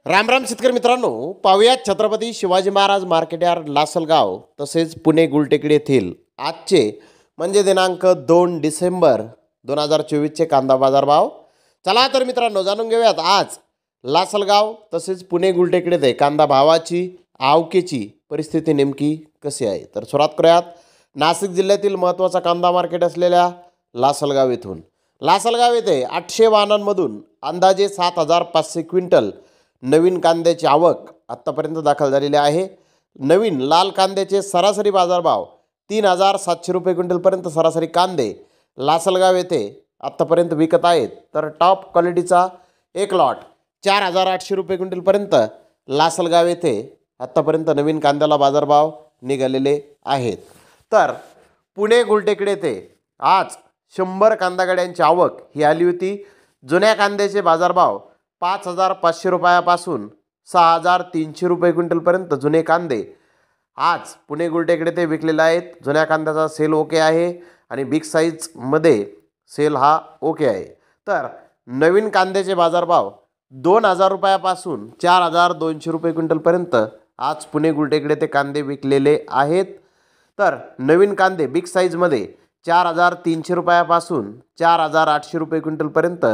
राम राम शेतकरी मित्रांनो, पाहुयात छत्रपती शिवाजी महाराज मार्केट यार्ड लासलगाव तसेच पुणे गुलटेकडी येथील आजचे म्हणजे दिनांक 2 डिसेंबर 2024चे कांदा बाजार भाव. चला तर मित्रांनो जाणून घेऊयात आज लासलगाव तसेच पुणे गुलटेकडी येथे कांदा भावाची आवकेची परिस्थिती नेमकी कशी आहे. तर सुरुवात करूयात नाशिक जिल्ह्यातील महत्त्वाचा कांदा मार्केट असलेल्या लासलगाव येथून. लासलगाव येथे 800 वाहनांमधून अंदाजे 7,500 क्विंटल नवीन कांद्याची आवक आत्तापर्यंत दाखल झालेली आहे. नवीन लाल कांद्याचे सरासरी बाजारभाव 3,700 रुपये क्विंटलपर्यंत सरासरी कांदे लासलगाव येथे आत्तापर्यंत विकत आहेत. तर टॉप क्वालिटीचा एक लॉट 4,800 रुपये क्विंटलपर्यंत लासलगाव येथे आत्तापर्यंत नवीन कांद्याला बाजारभाव निघालेले आहेत. तर पुणे गुलटेकडी येथे आज 100 कांदा गाड्यांची आवक ही आली होती. जुन्या कांद्याचे बाजारभाव 5,500 रुपयापासून 6,300 रुपये क्विंटलपर्यंत जुने कांदे आज पुणे गुलटेकडी ते विकलेले आहेत. जुन्या कांद्याचा सेल ओके आहे आणि बिग साईजमध्ये सेल हा ओके आहे. तर नवीन कांद्याचे बाजारभाव 2,000 रुपयापासून 4,200 रुपये क्विंटलपर्यंत आज पुणे गुलटेकडी ते कांदे विकलेले आहेत. तर नवीन कांदे बिग साईजमध्ये 4,300 रुपयापासून 4,800 रुपये क्विंटलपर्यंत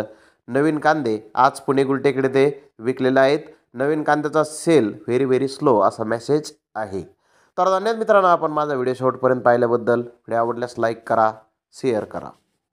नवीन कांदे आज पुणे गुलटेकडी ते विकलेले आहेत. नवीन कांद्याचा सेल व्हेरी स्लो असा मेसेज आहे. तर धन्यवाद मित्रांनो, आपण माझा व्हिडिओ शेवटपर्यंत पाहिल्याबद्दल. व्हिडिओ आवडल्यास लाईक करा, शेअर करा.